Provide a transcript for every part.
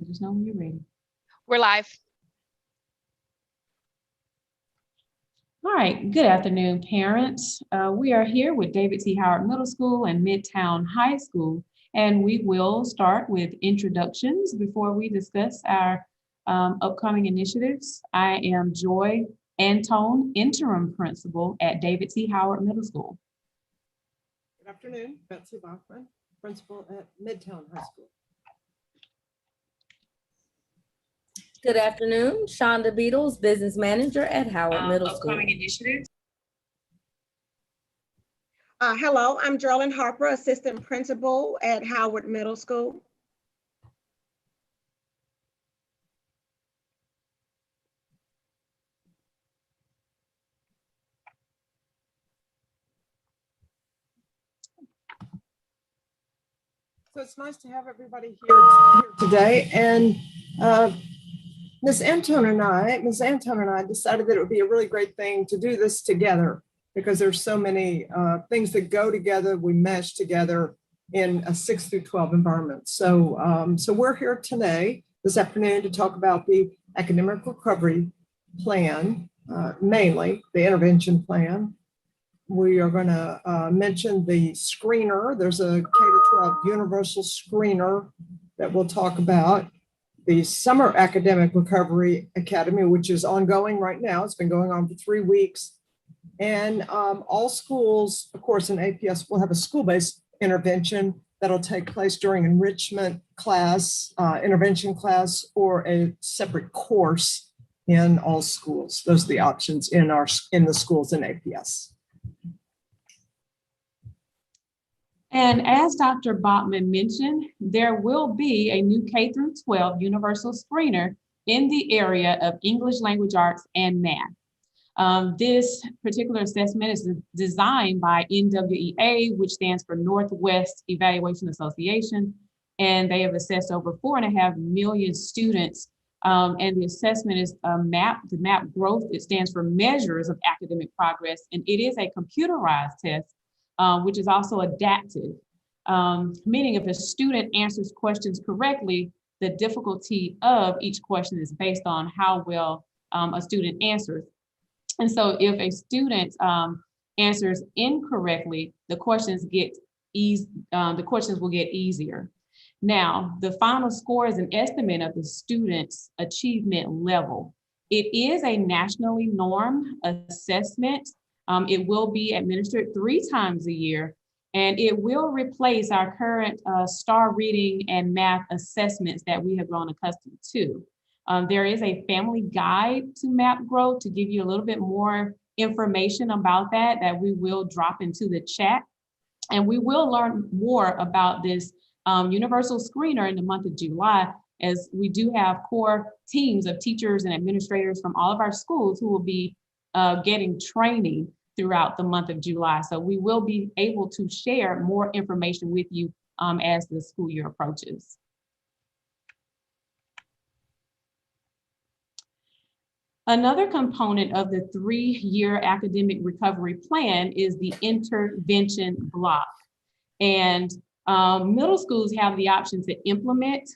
Let us know when you're ready. We're live. All right, good afternoon, parents. We are here with David T. Howard Middle School and Midtown High School, and we will start with introductions before we discuss our upcoming initiatives. I am Joy Antone, interim principal at David T. Howard Middle School. Good afternoon, Betsy Bachman, principal at Midtown High School. Good afternoon, Shonda Beatles, business manager at Howard Middle School. Upcoming initiatives. Hello, I'm Geraldine Harper, assistant principal at Howard Middle School. So it's nice to have everybody here today. And Ms. Antone and I decided that it would be a really great thing to do this together because there's so many things that go together, we mesh together in a 6 through 12 environment. So, so we're here today, this afternoon, to talk about the academic recovery plan, mainly the intervention plan. We are going to mention the screener. There's a K-12 universal screener that we'll talk about. The Summer Academic Recovery Academy, which is ongoing right now. It's been going on for 3 weeks. And all schools, of course, in APS will have a school-based intervention that'll take place during enrichment class, intervention class, or a separate course in all schools. Those are the options in the schools in APS. And as Dr. Bachman mentioned, there will be a new K through 12 universal screener in the area of English language arts and math. This particular assessment is designed by NWEA, which stands for Northwest Evaluation Association, and they have assessed over 4.5 million students. And the assessment is a MAP. The MAP growth, it stands for Measures of Academic Progress, and it is a computerized test, which is also adaptive, meaning if a student answers questions correctly, the difficulty of each question is based on how well a student answers. And so if a student answers incorrectly, the questions will get easier. Now, the final score is an estimate of the student's achievement level. It is a nationally normed assessment. It will be administered 3 times a year, and it will replace our current STAR reading and math assessments that we have grown accustomed to. There is a family guide to MAP growth to give you a little bit more information about that we will drop into the chat. And we will learn more about this universal screener in the month of July, as we do have core teams of teachers and administrators from all of our schools who will be getting training throughout the month of July. So we will be able to share more information with you as the school year approaches. Another component of the 3-year academic recovery plan is the intervention block. And middle schools have the option to implement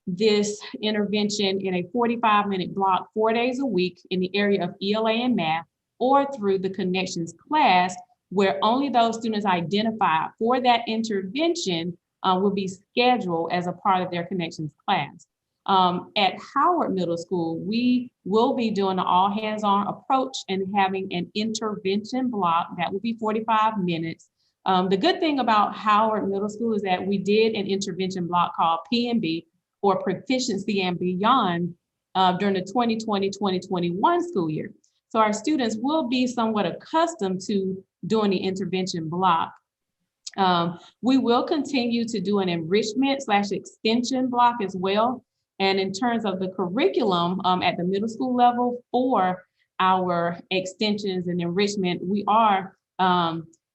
this intervention in a 45-minute block 4 days a week in the area of ELA and math, or through the Connections class, where only those students identified for that intervention will be scheduled as a part of their Connections class. At Howard Middle School, we will be doing an all hands-on approach and having an intervention block that will be 45 minutes. The good thing about Howard Middle School is that we did an intervention block called P&B, or Proficiency and Beyond, during the 2020-2021 school year. So our students will be somewhat accustomed to doing the intervention block. We will continue to do an enrichment/extension block as well. And in terms of the curriculum at the middle school level for our extensions and enrichment, we are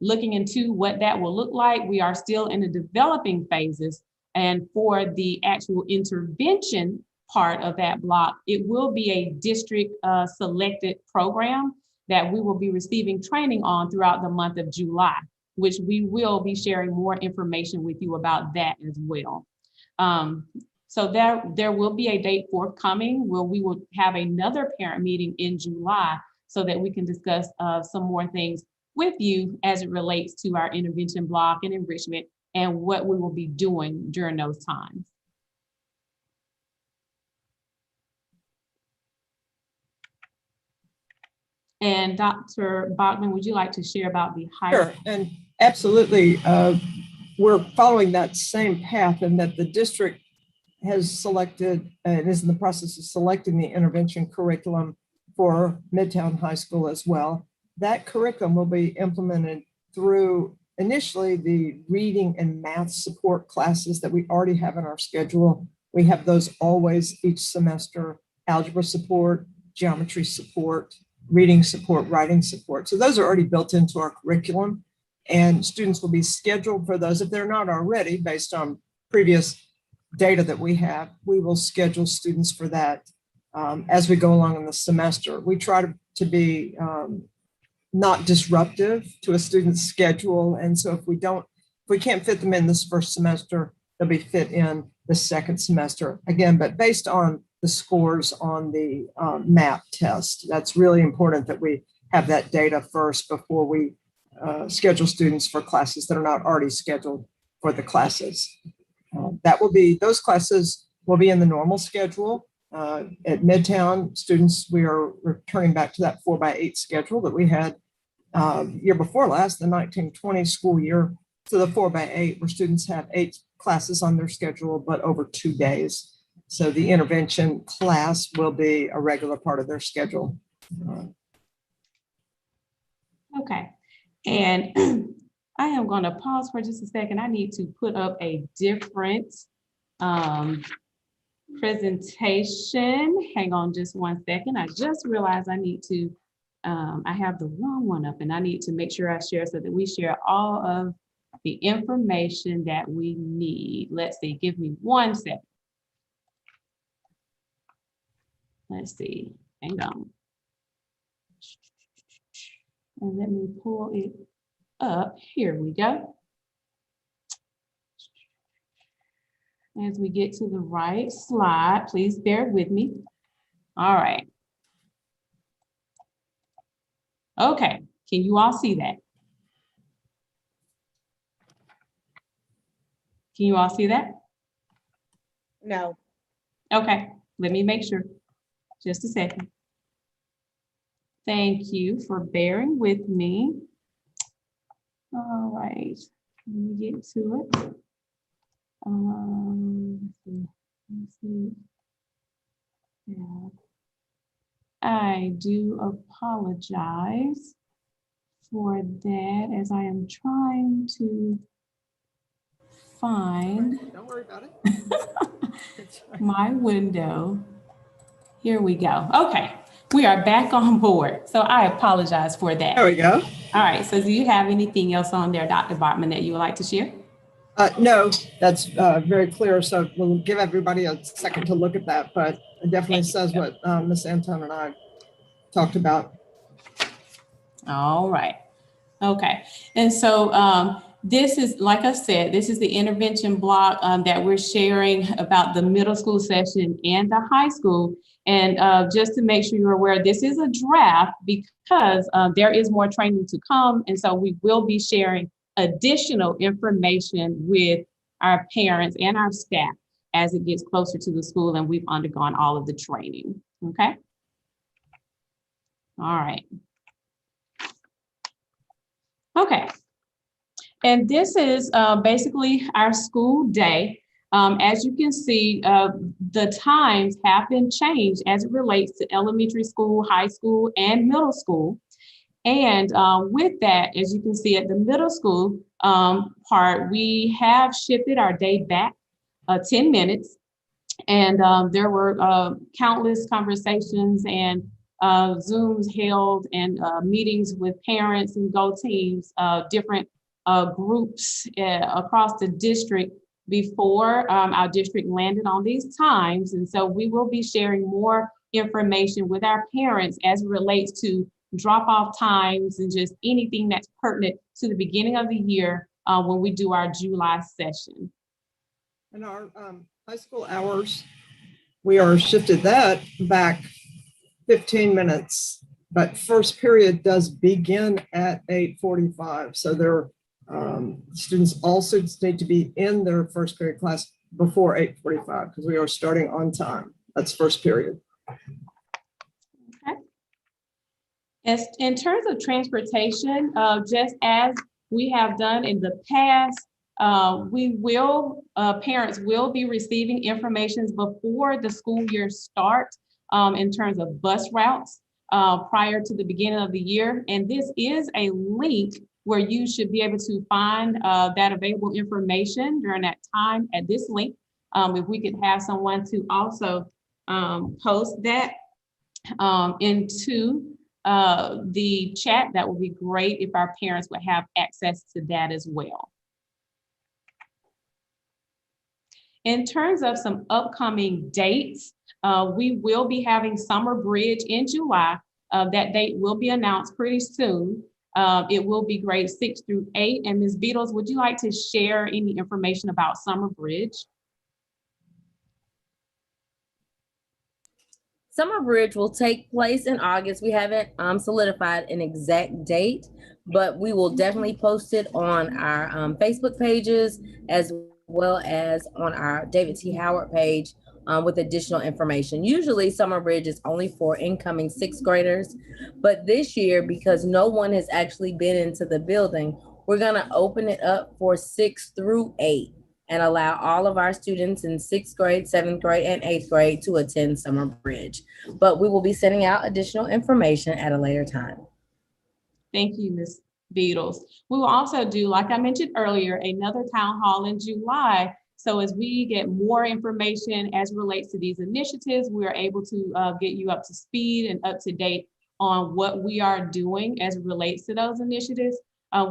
looking into what that will look like. We are still in the developing phases. And for the actual intervention part of that block, it will be a district selected program that we will be receiving training on throughout the month of July, which we will be sharing more information with you about that as well. So there will be a date forthcoming where we will have another parent meeting in July so that we can discuss some more things with you as it relates to our intervention block and enrichment and what we will be doing during those times. And Dr. Bachman, would you like to share about the higher? Sure, and absolutely. We're following that same path in that the district has selected and is in the process of selecting the intervention curriculum for Midtown High School as well. That curriculum will be implemented through initially the reading and math support classes that we already have in our schedule. We have those always each semester: algebra support, geometry support, reading support, writing support. So those are already built into our curriculum, and students will be scheduled for those. If they're not already, based on previous data that we have, we will schedule students for that as we go along in the semester. We try to be not disruptive to a student's schedule. And so if we can't fit them in this first semester, they'll be fit in the second semester again, but based on the scores on the MAP test. That's really important that we have that data first before we schedule students for classes that are not already scheduled for the classes. Those classes will be in the normal schedule. At Midtown, students, we are returning back to that 4x8 schedule that we had year before last, the 1920 school year, to the 4x8, where students have 8 classes on their schedule, but over 2 days. So the intervention class will be a regular part of their schedule. Okay, and I am going to pause for just a second. I need to put up a different presentation. Hang on just one second. I just realized I need to, I have the wrong one up, and I need to make sure I share so that we share all of the information that we need. Let's see, give me 1 second. Let's see, hang on. And let me pull it up. Here we go. As we get to the right slide, please bear with me. All right. Okay, can you all see that? Can you all see that? No. Okay, let me make sure. Just a second. Thank you for bearing with me. All right, let me get to it. Let's see. Yeah. I do apologize for that, as I am trying to find Don't worry about it. my window. Here we go. Okay, we are back on board. So I apologize for that. There we go. All right, so do you have anything else on there, Dr. Bachman, that you would like to share? No, that's very clear. So we'll give everybody a second to look at that, but it definitely says what Ms. Anton and I talked about. All right. Okay. And so this is, like I said, this is the intervention block that we're sharing about the middle school session and the high school. And just to make sure you're aware, this is a draft because there is more training to come. And so we will be sharing additional information with our parents and our staff as it gets closer to the school and we've undergone all of the training. Okay. All right. Okay. And this is basically our school day. As you can see, the times have been changed as it relates to elementary school, high school, and middle school. And with that, as you can see at the middle school part, we have shifted our day back 10 minutes. And there were countless conversations and Zooms held and meetings with parents and Go teams, different groups across the district before our district landed on these times. And so we will be sharing more information with our parents as it relates to drop-off times and just anything that's pertinent to the beginning of the year when we do our July session. And our high school hours, we are shifted that back 15 minutes, but first period does begin at 8:45. So all students need to be in their first period class before 8:45 because we are starting on time. That's first period. Okay. As in terms of transportation, just as we have done in the past, parents will be receiving information before the school year starts in terms of bus routes prior to the beginning of the year. And this is a link where you should be able to find that available information during that time at this link. If we could have someone to also post that into the chat, that would be great if our parents would have access to that as well. In terms of some upcoming dates, we will be having Summer Bridge in July. That date will be announced pretty soon. It will be grades 6 through 8. And Ms. Beatles, would you like to share any information about Summer Bridge? Summer Bridge will take place in August. We haven't solidified an exact date, but we will definitely post it on our Facebook pages as well as on our David T. Howard page with additional information. Usually Summer Bridge is only for incoming 6th graders, but this year, because no one has actually been into the building, we're gonna open it up for 6 through 8 and allow all of our students in 6th grade, 7th grade, and 8th grade to attend Summer Bridge. But we will be sending out additional information at a later time. Thank you, Ms. Beatles. We will also do, like I mentioned earlier, another town hall in July. So as we get more information as relates to these initiatives, we are able to get you up to speed and up to date on what we are doing as it relates to those initiatives.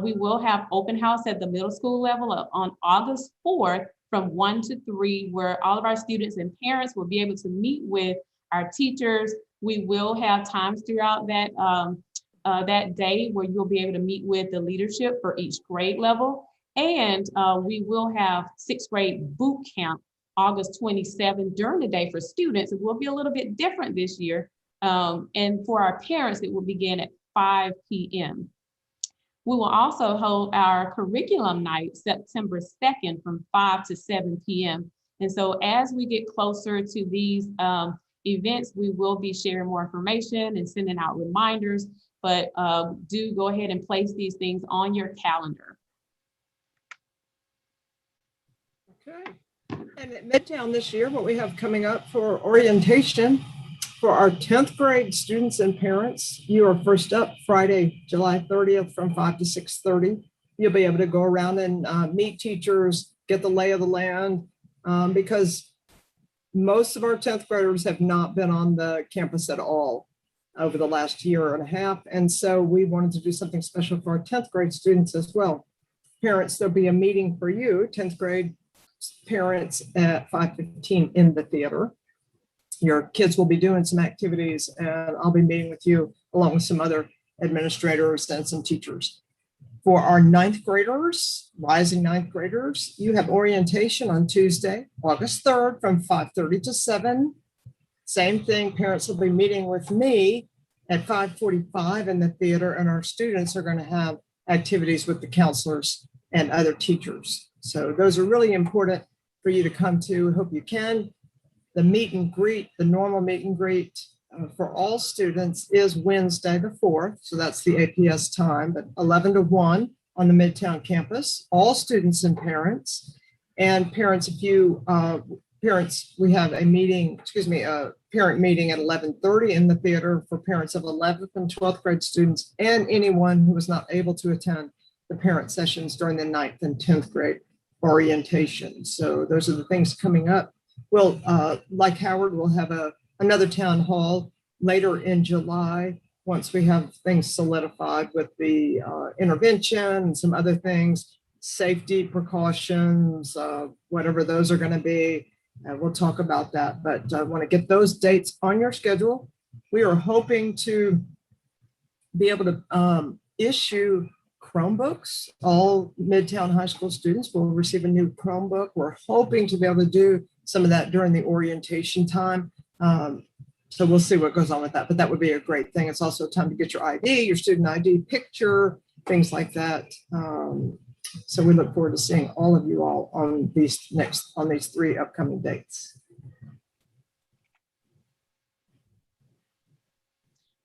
We will have open house at the middle school level on August 4th from 1 to 3, where all of our students and parents will be able to meet with our teachers. We will have times throughout that day where you'll be able to meet with the leadership for each grade level. And we will have 6th grade boot camp August 27th during the day for students. It will be a little bit different this year. And for our parents, it will begin at 5 p.m. We will also hold our curriculum night September 2nd from 5 to 7 p.m. And so as we get closer to these events, we will be sharing more information and sending out reminders, but do go ahead and place these things on your calendar. Okay. And at Midtown this year, what we have coming up for orientation for our 10th grade students and parents, you are first up Friday, July 30th from 5 to 6:30. You'll be able to go around and meet teachers, get the lay of the land, because most of our 10th graders have not been on the campus at all over the last year and a half. And so we wanted to do something special for our 10th grade students as well. Parents, there'll be a meeting for you, 10th grade parents at 5:15 in the theater. Your kids will be doing some activities and I'll be meeting with you along with some other administrators and some teachers. For our 9th graders, rising 9th graders, you have orientation on Tuesday, August 3rd from 5:30 to 7. Same thing, parents will be meeting with me at 5:45 in the theater, and our students are going to have activities with the counselors and other teachers. So those are really important for you to come to. Hope you can. The meet and greet, the normal meet and greet for all students is Wednesday the 4th. So that's the APS time, but 11 to 1 on the Midtown campus, all students and parents. And parents, if you, parents, we have a meeting, a parent meeting at 11:30 in the theater for parents of 11th and 12th grade students and anyone who was not able to attend the parent sessions during the 9th and 10th grade orientation. So those are the things coming up. Well, like Howard, we'll have another town hall later in July once we have things solidified with the intervention and some other things, safety precautions, whatever those are going to be. We'll talk about that, but I want to get those dates on your schedule. We are hoping to be able to issue Chromebooks. All Midtown High School students will receive a new Chromebook. We're hoping to be able to do some of that during the orientation time. So we'll see what goes on with that, but that would be a great thing. It's also time to get your ID, your student ID picture, things like that. So we look forward to seeing all of you all on these 3 upcoming dates.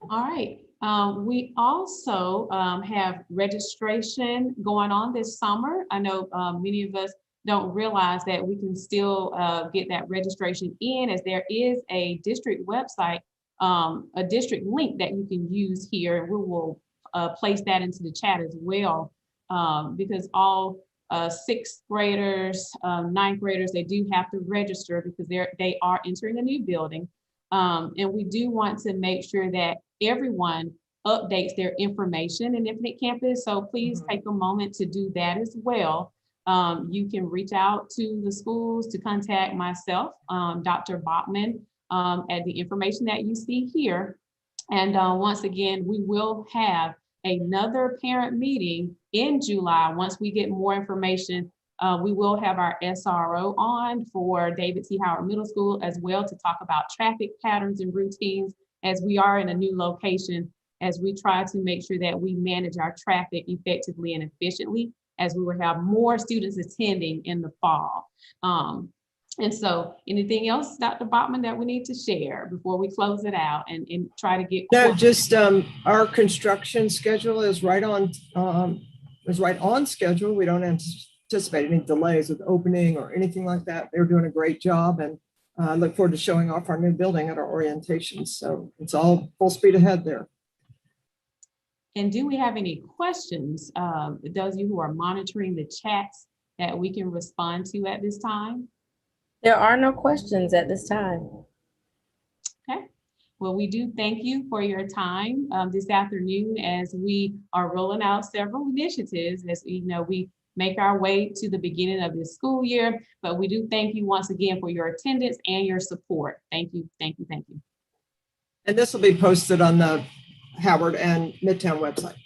All right. We also have registration going on this summer. I know many of us don't realize that we can still get that registration in, as there is a district website, a district link that you can use here. We will place that into the chat as well, because all 6th graders, 9th graders, they do have to register because they are entering a new building. And we do want to make sure that everyone updates their information in Infinite Campus. So please take a moment to do that as well. You can reach out to the schools to contact myself, Dr. Bachman, at the information that you see here. And once again, we will have another parent meeting in July. Once we get more information, we will have our SRO on for David T. Howard Middle School as well to talk about traffic patterns and routines, as we are in a new location, as we try to make sure that we manage our traffic effectively and efficiently, as we will have more students attending in the fall. And so anything else, Dr. Bachman, that we need to share before we close it out and try to get— No, just our construction schedule is right on schedule. We don't anticipate any delays with opening or anything like that. They're doing a great job, and I look forward to showing off our new building at our orientation. So it's all full speed ahead there. And do we have any questions, those of you who are monitoring the chats, that we can respond to at this time? There are no questions at this time. Okay. Well, we do thank you for your time this afternoon as we are rolling out several initiatives, as you know, we make our way to the beginning of this school year. But we do thank you once again for your attendance and your support. Thank you, thank you, thank you. And this will be posted on the Howard and Midtown website.